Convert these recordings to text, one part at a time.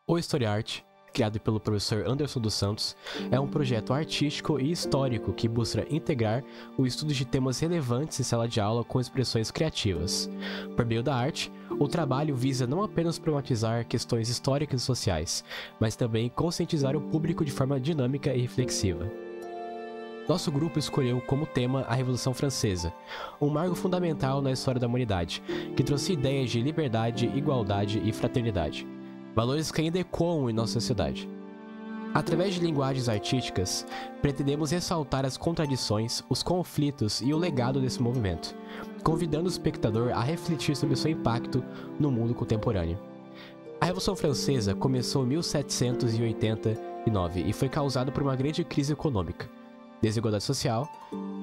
O Historiarte, criado pelo professor Anderson dos Santos, é um projeto artístico e histórico que busca integrar o estudo de temas relevantes em sala de aula com expressões criativas. Por meio da arte, o trabalho visa não apenas problematizar questões históricas e sociais, mas também conscientizar o público de forma dinâmica e reflexiva. Nosso grupo escolheu como tema a Revolução Francesa, um marco fundamental na história da humanidade, que trouxe ideias de liberdade, igualdade e fraternidade. Valores que ainda ecoam em nossa sociedade. Através de linguagens artísticas, pretendemos ressaltar as contradições, os conflitos e o legado desse movimento, convidando o espectador a refletir sobre seu impacto no mundo contemporâneo. A Revolução Francesa começou em 1789 e foi causada por uma grande crise econômica, desigualdade social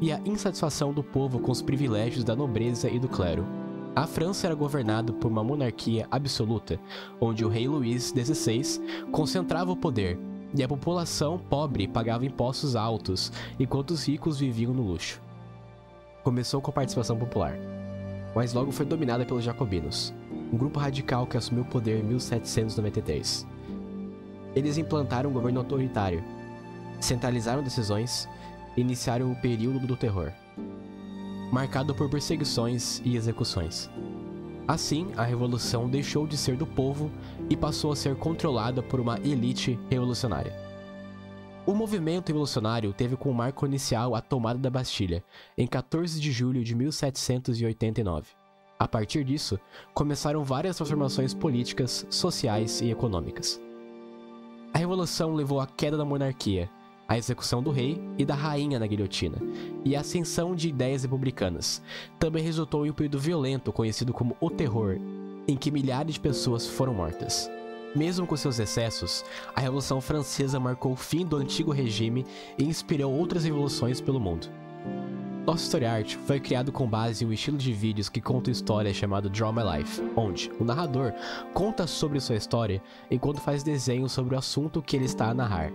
e a insatisfação do povo com os privilégios da nobreza e do clero. A França era governada por uma monarquia absoluta, onde o rei Luís XVI concentrava o poder, e a população pobre pagava impostos altos, enquanto os ricos viviam no luxo. Começou com a participação popular, mas logo foi dominada pelos jacobinos, um grupo radical que assumiu o poder em 1793. Eles implantaram um governo autoritário, centralizaram decisões e iniciaram o período do terror, marcado por perseguições e execuções. Assim, a revolução deixou de ser do povo e passou a ser controlada por uma elite revolucionária. O movimento revolucionário teve como marco inicial a tomada da Bastilha, em 14 de julho de 1789. A partir disso, começaram várias transformações políticas, sociais e econômicas. A revolução levou à queda da monarquia, a execução do rei e da rainha na guilhotina, e a ascensão de ideias republicanas. Também resultou em um período violento conhecido como o Terror, em que milhares de pessoas foram mortas. Mesmo com seus excessos, a Revolução Francesa marcou o fim do antigo regime e inspirou outras revoluções pelo mundo. Nosso Historiarte foi criado com base em um estilo de vídeos que conta histórias chamado Draw My Life, onde o narrador conta sobre sua história enquanto faz desenhos sobre o assunto que ele está a narrar.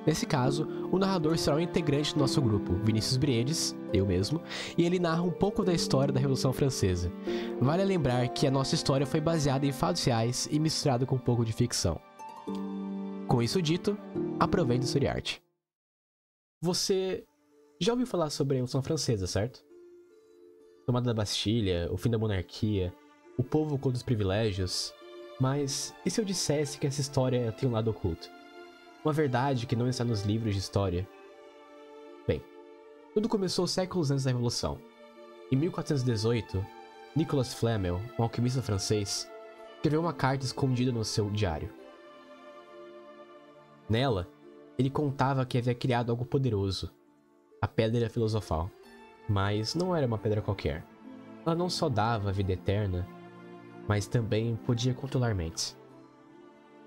Nesse caso, o narrador será um integrante do nosso grupo, Vinícius Briedes, eu mesmo, e ele narra um pouco da história da Revolução Francesa. Vale lembrar que a nossa história foi baseada em fatos reais e misturada com um pouco de ficção. Com isso dito, aproveite o Historiarte. Você já ouviu falar sobre a Revolução Francesa, certo? Tomada da Bastilha, o fim da monarquia, o povo contra os privilégios. Mas e se eu dissesse que essa história tem um lado oculto? Uma verdade que não está nos livros de história? Bem, tudo começou séculos antes da Revolução. Em 1418, Nicolas Flamel, um alquimista francês, escreveu uma carta escondida no seu diário. Nela, ele contava que havia criado algo poderoso, a Pedra Filosofal. Mas não era uma pedra qualquer. Ela não só dava a vida eterna, mas também podia controlar mentes.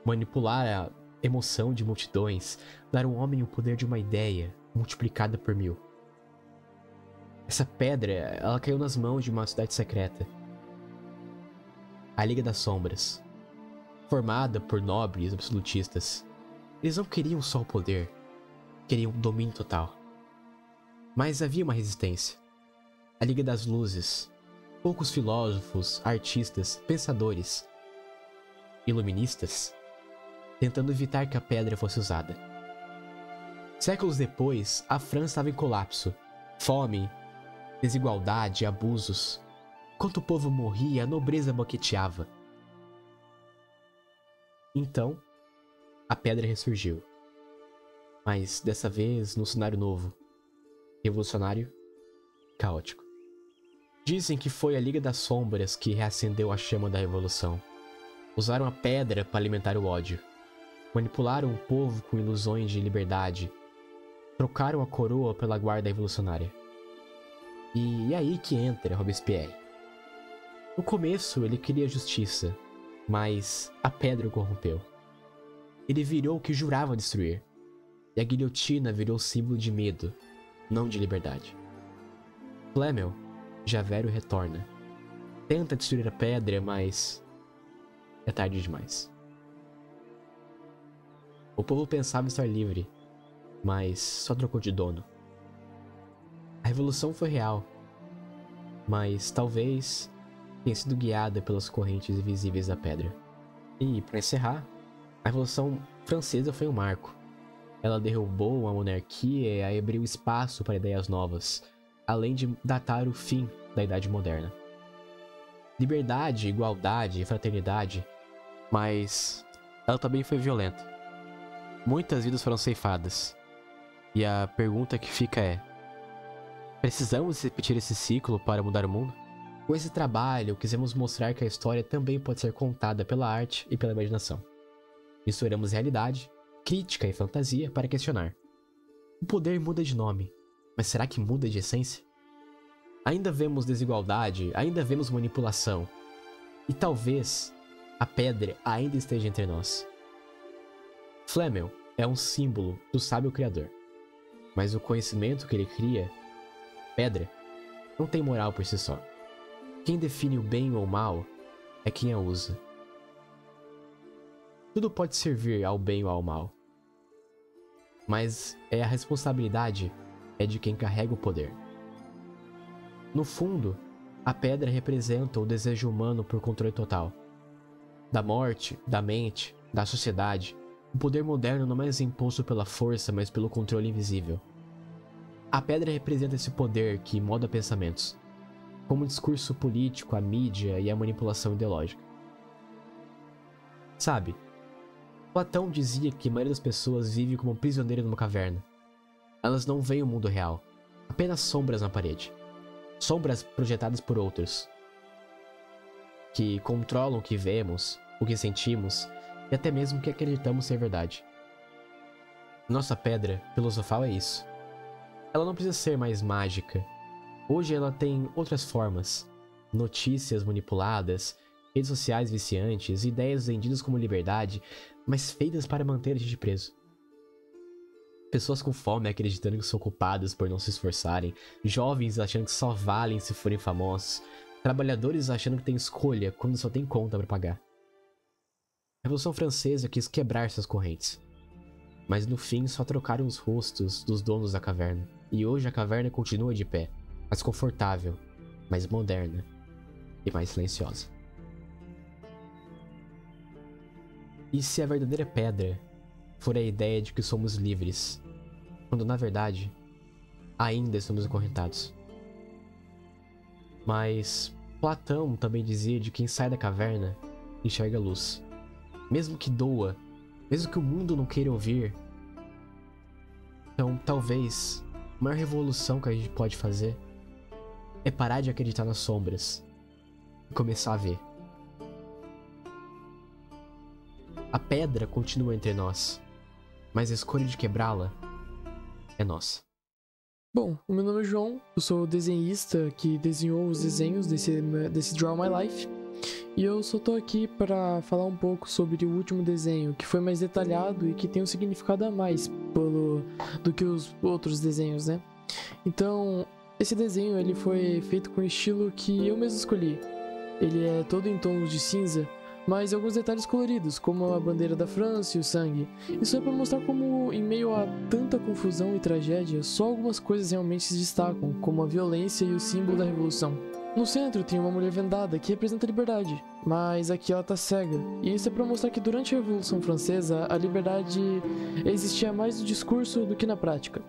Manipular a emoção de multidões, dar ao homem o poder de uma ideia multiplicada por 1000. Essa pedra, ela caiu nas mãos de uma cidade secreta, a Liga das Sombras, formada por nobres absolutistas. Eles não queriam só o poder, queriam o domínio total. Mas havia uma resistência. A Liga das Luzes, poucos filósofos, artistas, pensadores, iluministas, tentando evitar que a pedra fosse usada. Séculos depois, a França estava em colapso. Fome, desigualdade, abusos. Enquanto o povo morria, a nobreza boqueteava. Então, a pedra ressurgiu. Mas dessa vez num cenário novo. Revolucionário, caótico. Dizem que foi a Liga das Sombras que reacendeu a chama da revolução. Usaram a pedra para alimentar o ódio. Manipularam o povo com ilusões de liberdade. Trocaram a coroa pela guarda revolucionária. E é aí que entra Robespierre. No começo ele queria justiça, mas a pedra o corrompeu. Ele virou o que jurava destruir. E a guilhotina virou símbolo de medo, não de liberdade. Flamel, já velho, retorna. Tenta destruir a pedra, mas é tarde demais. O povo pensava estar livre, mas só trocou de dono. A revolução foi real, mas talvez tenha sido guiada pelas correntes invisíveis da pedra. E, para encerrar, a Revolução Francesa foi um marco. Ela derrubou a monarquia e abriu espaço para ideias novas, além de datar o fim da Idade Moderna. Liberdade, igualdade e fraternidade, mas ela também foi violenta. Muitas vidas foram ceifadas. E a pergunta que fica é: precisamos repetir esse ciclo para mudar o mundo? Com esse trabalho, quisemos mostrar que a história também pode ser contada pela arte e pela imaginação. Misturamos realidade, crítica e fantasia para questionar. O poder muda de nome, mas será que muda de essência? Ainda vemos desigualdade, ainda vemos manipulação. E talvez a pedra ainda esteja entre nós. Flamel é um símbolo do sábio criador. Mas o conhecimento que ele cria, pedra, não tem moral por si só. Quem define o bem ou o mal é quem a usa. Tudo pode servir ao bem ou ao mal. Mas a responsabilidade é de quem carrega o poder. No fundo, a pedra representa o desejo humano por controle total. Da morte, da mente, da sociedade, o poder moderno não é mais imposto pela força, mas pelo controle invisível. A pedra representa esse poder que molda pensamentos, como o discurso político, a mídia e a manipulação ideológica. Sabe, Platão dizia que a maioria das pessoas vive como prisioneira numa caverna. Elas não veem o mundo real, apenas sombras na parede. Sombras projetadas por outros, que controlam o que vemos, o que sentimos e até mesmo o que acreditamos ser verdade. Nossa pedra filosofal é isso. Ela não precisa ser mais mágica. Hoje ela tem outras formas. Notícias manipuladas, redes sociais viciantes, ideias vendidas como liberdade, mas feitas para manter a gente preso. Pessoas com fome acreditando que são culpadas por não se esforçarem, jovens achando que só valem se forem famosos, trabalhadores achando que têm escolha quando só tem conta para pagar. A Revolução Francesa quis quebrar essas correntes, mas no fim só trocaram os rostos dos donos da caverna, e hoje a caverna continua de pé, mais confortável, mais moderna e mais silenciosa. E se a verdadeira pedra for a ideia de que somos livres, quando na verdade ainda estamos acorrentados? Mas Platão também dizia de quem sai da caverna enxerga a luz. Mesmo que doa, mesmo que o mundo não queira ouvir. Então talvez a maior revolução que a gente pode fazer é parar de acreditar nas sombras e começar a ver. A pedra continua entre nós, mas a escolha de quebrá-la é nossa. Bom, o meu nome é João, eu sou o desenhista que desenhou os desenhos desse Draw My Life, e eu só tô aqui para falar um pouco sobre o último desenho, que foi mais detalhado e que tem um significado a mais do que os outros desenhos, né? Então, esse desenho ele foi feito com o estilo que eu mesmo escolhi. Ele é todo em tons de cinza, mas alguns detalhes coloridos, como a bandeira da França e o sangue. Isso é para mostrar como, em meio a tanta confusão e tragédia, só algumas coisas realmente se destacam, como a violência e o símbolo da revolução. No centro tem uma mulher vendada que representa a liberdade, mas aqui ela tá cega. E isso é para mostrar que durante a Revolução Francesa, a liberdade existia mais no discurso do que na prática.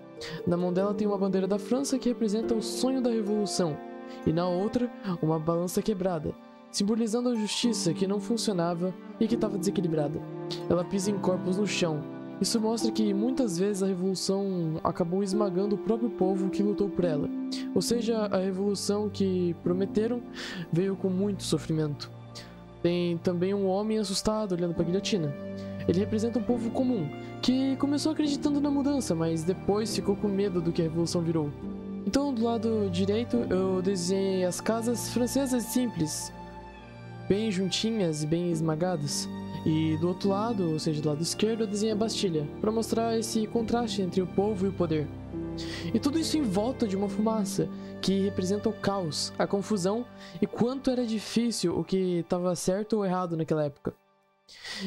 Na mão dela tem uma bandeira da França que representa o sonho da revolução, e na outra, uma balança quebrada, simbolizando a justiça que não funcionava e que estava desequilibrada. Ela pisa em corpos no chão. Isso mostra que muitas vezes a revolução acabou esmagando o próprio povo que lutou por ela. Ou seja, a revolução que prometeram veio com muito sofrimento. Tem também um homem assustado olhando para a guilhotina. Ele representa um povo comum, que começou acreditando na mudança, mas depois ficou com medo do que a revolução virou. Então, do lado direito, eu desenhei as casas francesas simples, bem juntinhas e bem esmagadas. E do outro lado, ou seja, do lado esquerdo, eu desenhei a Bastilha, para mostrar esse contraste entre o povo e o poder. E tudo isso em volta de uma fumaça, que representa o caos, a confusão e quanto era difícil o que estava certo ou errado naquela época.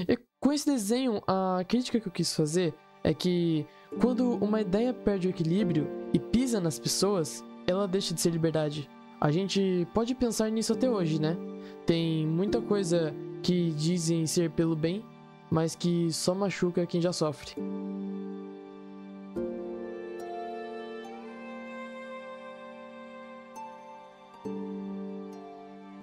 E com esse desenho, a crítica que eu quis fazer é que quando uma ideia perde o equilíbrio e pisa nas pessoas, ela deixa de ser liberdade. A gente pode pensar nisso até hoje, né? Tem muita coisa que dizem ser pelo bem, mas que só machuca quem já sofre.